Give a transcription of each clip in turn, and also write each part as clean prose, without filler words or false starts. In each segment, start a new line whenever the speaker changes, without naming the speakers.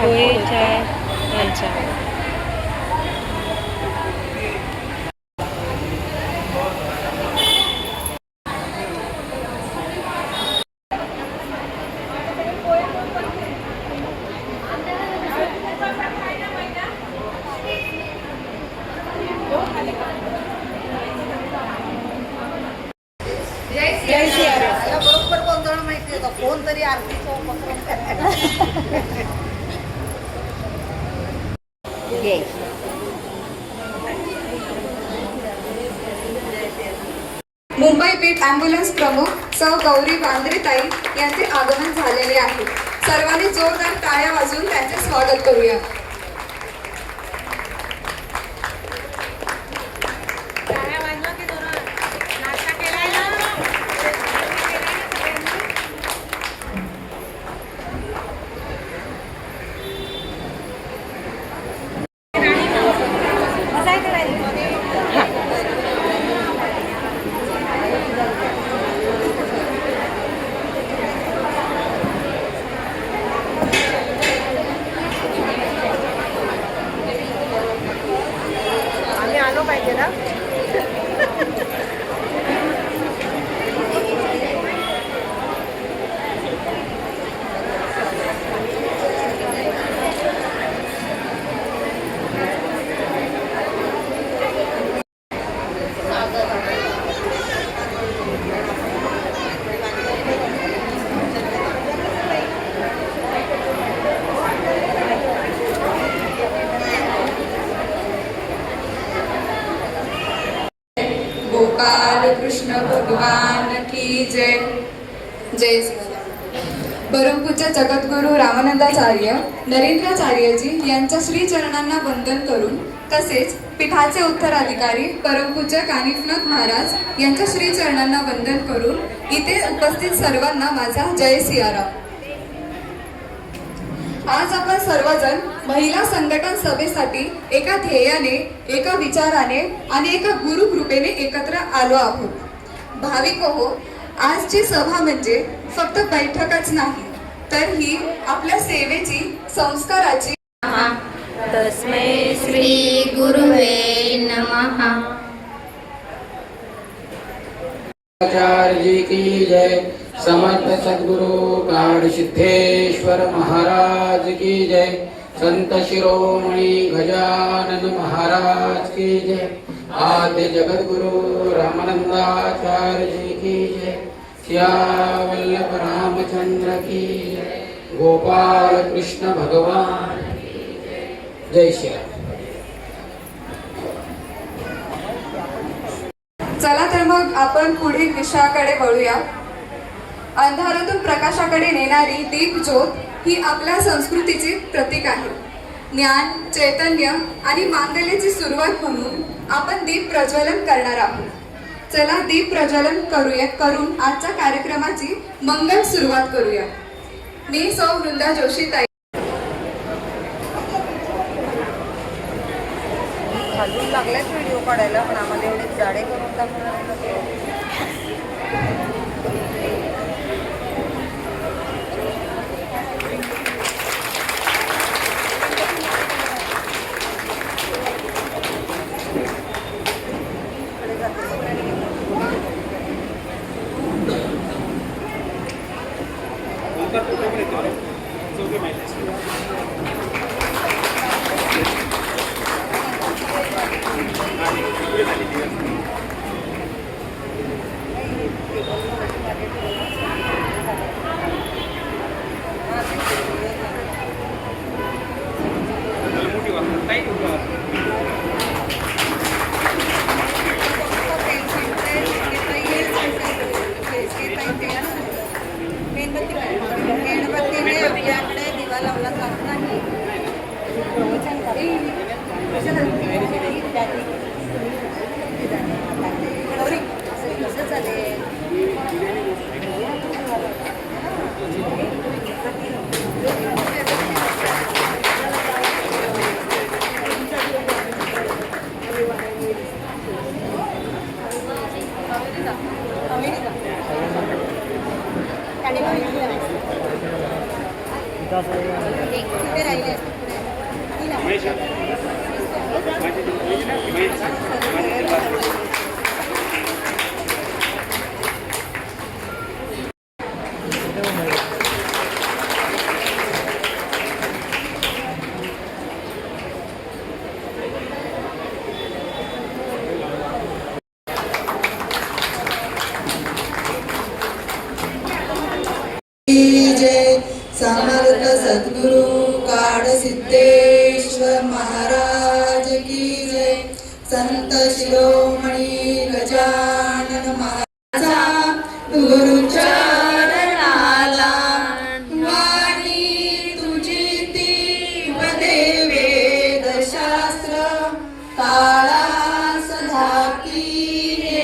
पोहेच्या यांच्या
बरोबर गोंधळ माहिती होता कोण तरी आरतीचा उपक्रम
मुंबई पेठ ॲम्ब्युलन्स प्रमुख सौ गौरी वांद्रेताई यांचे आगमन झालेले आहे. सर्वांनी जोरदार टाळ्या वाजवून त्यांचे स्वागत करूया. गोपाल कृष्ण भगवान की जय. जय परमपूज्य जगद्गुरु रामानंदाचार्य नरेंद्राचार्यजी यांच्या श्री चरणांना वंदन करून तसेच पीठाचे उत्तराधिकारी परमपूज्य कानिफनाथ महाराज यांच्या श्री चरणांना वंदन करून इथे उपस्थित सर्वांना माझा जय सियाराम. आज आपण सर्वजण महिला संघटन सभेसाठी एका ध्येयाने, एका विचाराने आणि एका गुरुकृपेने एकत्र आलो आहोत. भाविक हो, आजची सभा म्हणजे फक्त बैठकच नाही, तर ही आपल्या सेवेची, संस्काराची.
तस्मै श्री गुरुवे नमः.
आचार्य जी की जय. समर्थ सद्गुरु काड सिद्धेश्वर महाराज की जय. संत शिरोमणि गजानन महाराज की जय. आद्य जगद्गुरु रामानंदाचार्य जी की जय. श्यावल्लभ रामचंद्र की जय. गोपाल कृष्ण भगवान की जय. जय श्री राम.
चला तर मग आपण पुढील विषयाकडे वळूया. अंधारातून प्रकाशाकडे नेणारी दीप ज्योत ही आपल्या संस्कृतीची प्रतीक आहे. ज्ञान, चैतन्य आणि मांगल्याची सुरुवात म्हणून आपण दीप प्रज्वलन करणार आहोत. चला दीप प्रज्वलन करून आजच्या कार्यक्रमाची मंगल सुरुवात करूया. मी सौ वृंदा जोशी ताई.
खालून लागलेच व्हिडिओ काढायला, पण आम्हाला एवढे जाडे करून दाखवणार. तिथे राहिले असते
जय समर्थ सद्गुरु काड सिद्धेश्वर महाराज की जय संत शिरोमणी गजानन महाराजा गुरु चरणाला वाणी तुझी ती पदे वेद शास्त्र काळा सदा की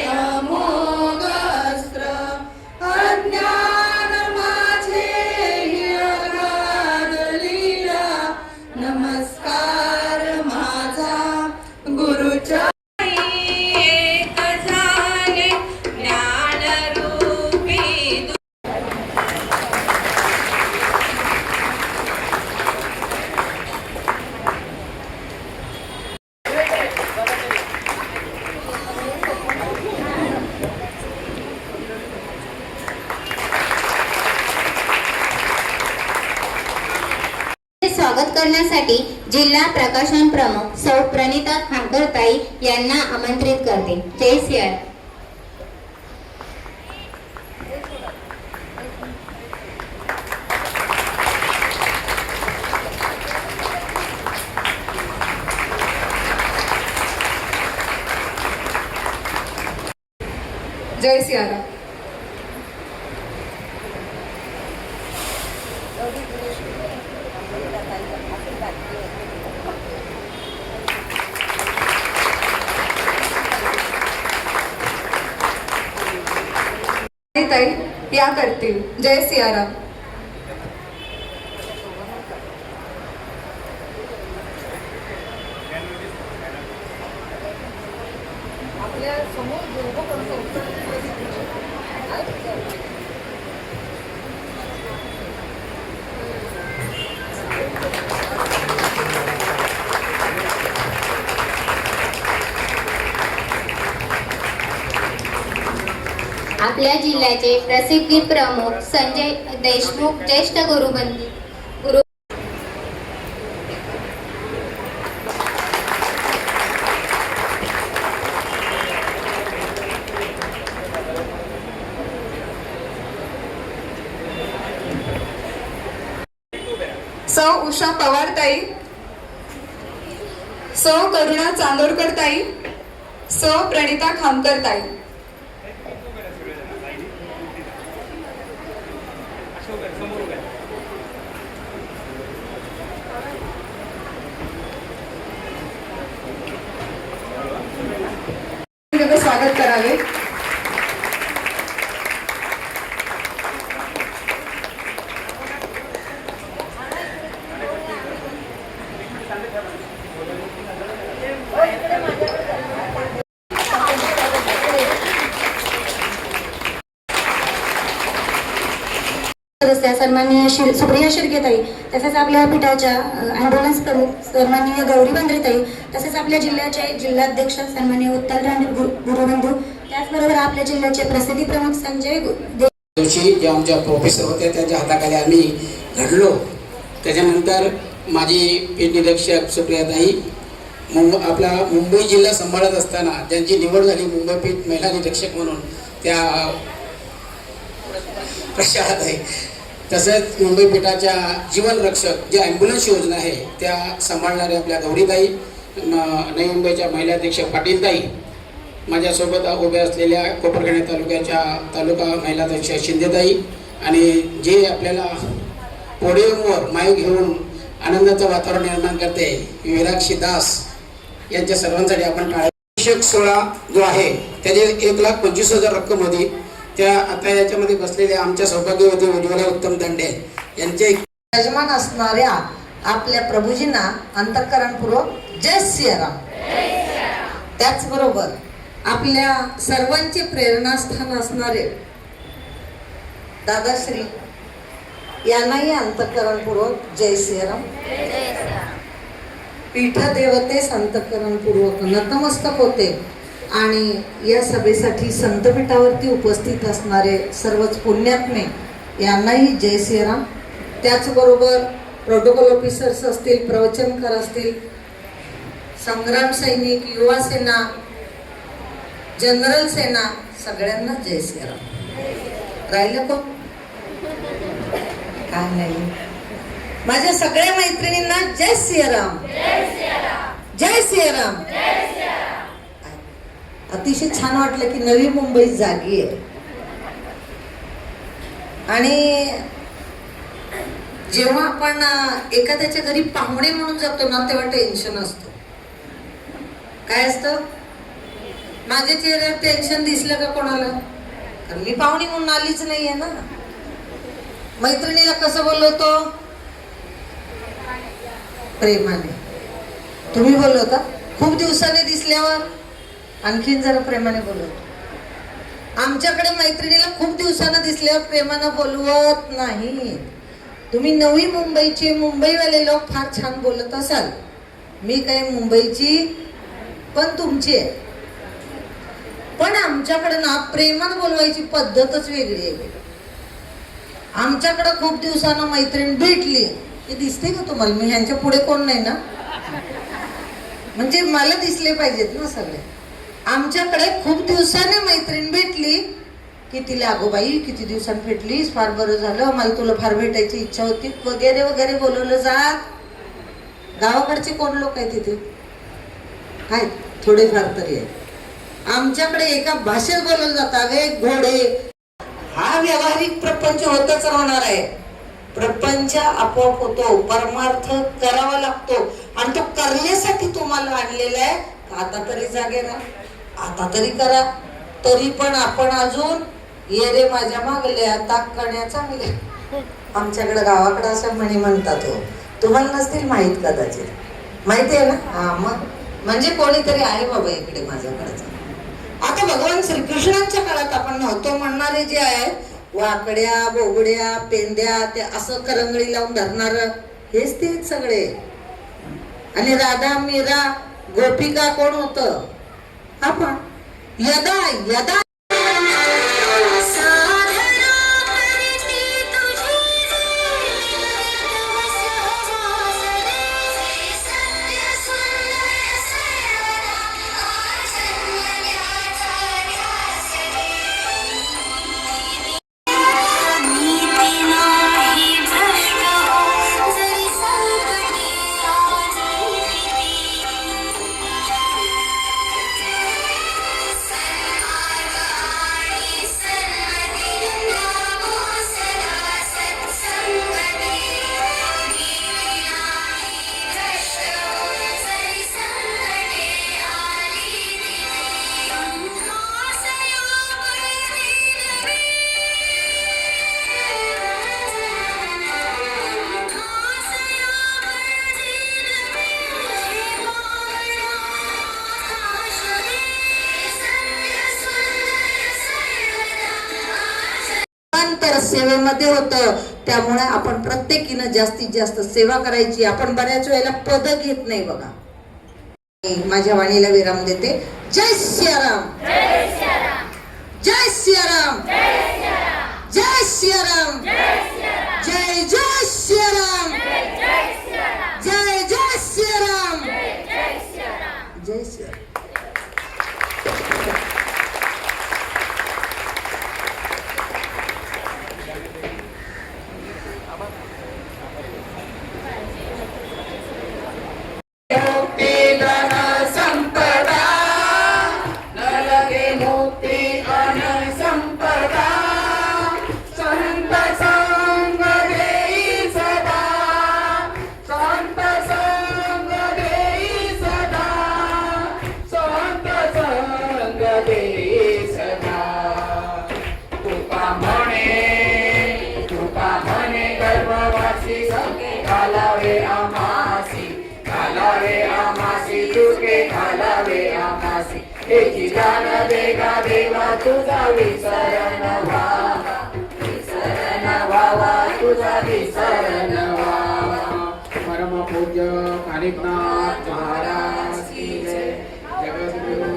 अमोघ अस्त्र अज्ञान नमस्कार माझा गुरुच्या एक झाले ज्ञानरूपी
स्वागत करण्यासाठी जिल्हा प्रकाशन प्रमुख सौ प्रणिता खामकरताई यांना आमंत्रित करते. जय सियाराम.
जय सियाराम. ताई या करतील. जय सियाराम.
आपल्या समोर दोघं कोणतं
आपल्या जिल्ह्याचे प्रसिद्धी प्रमुख संजय देशमुख ज्येष्ठ गुरु
सौ उषा पवारताई, सौ करुणा चांदोरकरताई, सौ प्रणिता खामकरताई. स्वागत करावे.
सदस्य सन्माननीय सुप्रिया शिर्केताई, तसेच आपल्या पीठाच्या ॲम्ब्युलन्स प्रमुख सन्माननीय गौरी बंद्रेताई, तसेच आपल्या जिल्ह्याचे जिल्हाध्यक्ष सन्माननीय उत्तल राणे गुरुबंधू, त्याचबरोबर आपल्या जिल्ह्याचे प्रसिद्धी प्रमुख संजय
दिवशी जे आमच्या प्रोफेसर होते त्यांच्या हाताखाली आम्ही घडलो. त्याच्यानंतर माझी पीठ निरीक्षक सुप्रियाताई आपला मुंबई जिल्हा सांभाळत असताना ज्यांची निवड झाली मुंबई पीठ महिला निरीक्षक म्हणून त्या प्रशालात आहे. तसंच मुंबई पीठाच्या जीवन रक्षक जे ॲम्ब्युलन्स योजना आहे त्या सांभाळणाऱ्या आपल्या गौरीताई, नवी मुंबईच्या महिला अध्यक्ष पाटीलताई, माझ्यासोबत उभ्या असलेल्या कोपरखणे तालुक्याच्या तालुका महिला अध्यक्ष शिंदेताई, आणि जे आपल्याला पोडियमवर माईक घेऊन आनंदाचं वातावरण निर्माण करते विराक्षी दास, यांच्या सर्वांसाठी आपण टाळ्या. सोहळा जो आहे त्याचे 1,25,000 रक्कम होती. त्या आता याच्यामध्ये बसलेल्या आमच्या सौभाग्यवती उज्ज्वला उत्तम दंडे यांचे
यजमान असणाऱ्या आपल्या प्रभूजींना अंतःकरणपूर्वक जय सियाराम. त्याचबरोबर आपल्या सर्वांचे प्रेरणास्थान असणारे दादाश्री यांनाही अंतःकरणपूर्वक जय श्रीराम. पीठदेवतेस अंतःकरणपूर्वक नतमस्तक होते. आणि या सभेसाठी संतपीठावरती उपस्थित असणारे सर्वच पुण्यात्मे यांनाही जय श्रीराम. त्याचबरोबर प्रोटोकॉल ऑफिसर्स असतील, प्रवचनकार असतील, संग्राम सैनिक, युवा सेना, जनरल सेना, सगळ्यांना जय श्रीराम. राहिलं कोण? काय नाही. माझ्या सगळ्या मैत्रिणींना जय श्रीराम. जय श्रीराम. अतिशय छान वाटलं की नवी मुंबई जागी आहे. आणि जेव्हा आपण एखाद्याच्या घरी पाहुणे म्हणून जातो ना, तेव्हा टेन्शन असतं. काय असतं? माझ्या चेहऱ्यावर टेन्शन दिसलं का कोणाला? कारण मी पाहुणी म्हणून आलीच नाहीये ना. मैत्रिणीला कसं बोलवतो? प्रेमाने. तुम्ही बोलवता? खूप दिवसाने दिसल्यावर आणखीन जरा प्रेमाने बोलवतो. आमच्याकडे मैत्रिणीला खूप दिवसानं दिसल्यावर प्रेमानं बोलवत नाही. तुम्ही नवी मुंबईचे, मुंबईवाले लोक फार छान बोलत असाल. मी काय मुंबईची, पण तुमची आहे. पण आमच्याकडे ना प्रेमानं बोलवायची पद्धतच वेगळी आहे. आमच्याकडे खूप दिवसानं मैत्रीण भेटली, ते दिसते का तुम्हाला? मी ह्यांच्या पुढे कोण नाही ना, म्हणजे मला दिसले पाहिजेत ना सगळे. आमच्याकडे खूप दिवसाने मैत्रीण भेटली की तिला, अगो बाई किती दिवसांनी भेटलीस, फार बरं झालं, मला तुला फार भेटायची इच्छा होती वगैरे वगैरे बोलवलं जात. गावाकडचे कोण लोक आहेत तिथे? आहेत थोडेफार तरी आहेत. आमच्याकडे एका भाषेत बोलवलं जातं, अगे घोडे. हा व्यावहारिक प्रपंच होतच राहणार आहे. प्रपंच आपोआप होतो, परमार्थ करावा लागतो. आणि तो करण्यासाठी तुम्हाला आणलेला आहे. आता तरी जागे राहा, आता तरी करा. तरी पण आपण अजून ये रे माझ्या मागल्या ताकण्या चांगल्या. आमच्याकडे गावाकडे असं म्हणी म्हणतात. हो, तुम्हाला नसतील माहीत, कदाचित माहिती आहे ना. हा, मग म्हणजे कोणीतरी आहे बाबा इकडे माझ्याकडे. आता भगवान श्रीकृष्णांच्या काळात आपण नव्हतो म्हणणारे जे आहे, वाकड्या बोगड्या पेंद्या, ते असं करंगळी लावून धरणार, हेच ते सगळे. आणि राधा मीरा गोपिका कोण होत? आपण. यदा यदा सेवेमध्ये होतं. त्यामुळे आपण प्रत्येकीनं जास्तीत जास्त सेवा करायची. आपण बऱ्याच वेळेला पद घेत नाही बघा. माझ्या वाणीला विराम देते. जय सियाराम. जय सियाराम. जय सियाराम. जय सियाराम. जय जय सियाराम. जय जय सियाराम. जय सियाराम.
तुझा विसरण व्हावा तुझा विसर नवा
परम पूज्य कानिकनाथ महाराज की जय. जगद्गुरु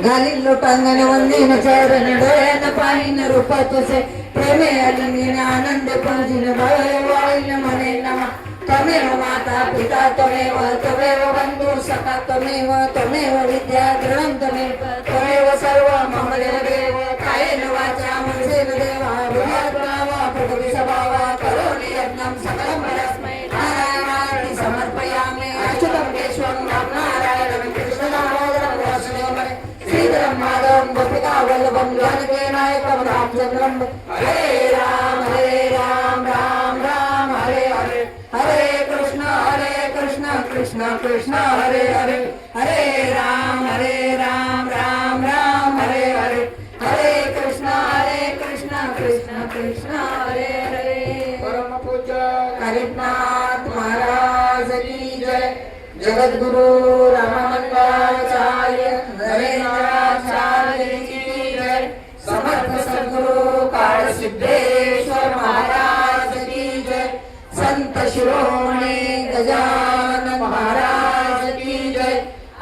घालील लोटांगण वंदीन चरण डोळ्यान पाहिन रूप तुझे प्रेमे अलिंगीन आनंद पाजिन वाळीन म्हणे नमा त्वमेव माता पिता त्वमेव बंधु सखा त्वमेव विद्या दृढं त्वमेव सर्व मम देव कायेन वाचा मनसेन देवा बुद्ध्यात्मना वा प्रकृती स्वभावा करोमि यज्ञं सकलं परस्मै नारायणार्पणं समर्पयामि अच्युतं केशवं नारायणं कृष्णदामोदरं वासुदेवं श्रीधरं माधवं गोपिका वल्लभं जानकी नायकं रामचन्द्रं हरे राम राम राम हरे हरे हरे कृष्ण कृष्ण कृष्ण हरे हरे हरे राम राम राम हरे हरे हरे कृष्ण कृष्ण कृष्ण हरे हरे
परम पूज्य
कानिकनाथ महाराज की जय. जगद्गुरु रामानंदाचार्य नरेंद्राचार्य की जय. समर्थ सद्गुरु काळ सिद्धेश्वर महाराज की जय. संत शिरोमणी गजानन महाराज की जय.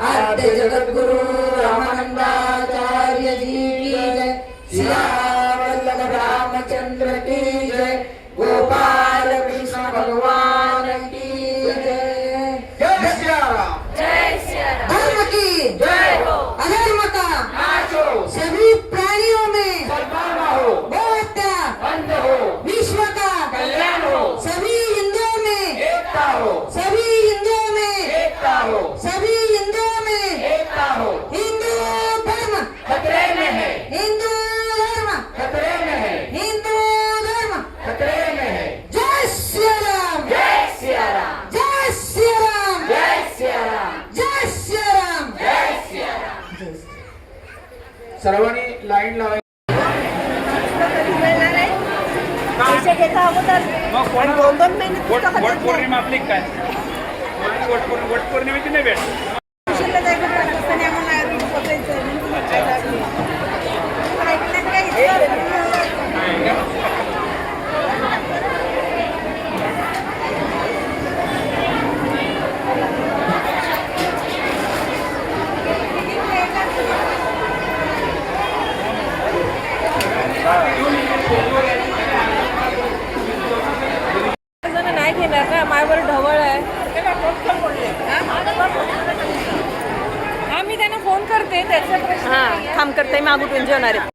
आद्य जगद्गुरु रामानंदाचार्य जी की जय. सियावल्लभ रामचंद्र की जय. गोपाल कृष्ण भगवान की जय.
जय सियाराम.
धर्म की
जय हो.
अधर्म का
नाश हो.
सभी प्राणियों में
सद्भावना हो.
बहुहत्या
बंद हो.
विश्व का
कल्याण हो.
सभी हिंदुओं में
एकता हो.
सभी हिंदुओं में
एकता हो.
सभी हिंदुओं में
एकता हो.
हिंदू धर्म
खतरे में है.
हिंदू धर्म
खतरे में है.
हिंदू धर्म
खतरे में है.
जय श्री राम
जय सियाराम.
जय श्री राम
जय सियाराम.
जय श्री राम.
जय सियाराम. सर्वांनी लाईन लावायची.
वट पौर्णिमा आपली काय वट पौर्णिमेची नाही भेट
नाही घेणार ना माझ्यावर ढवळ आहे. हा मी त्यांना फोन करते त्याचा प्रश्न हा थांब करते मागून जेवणार आहे.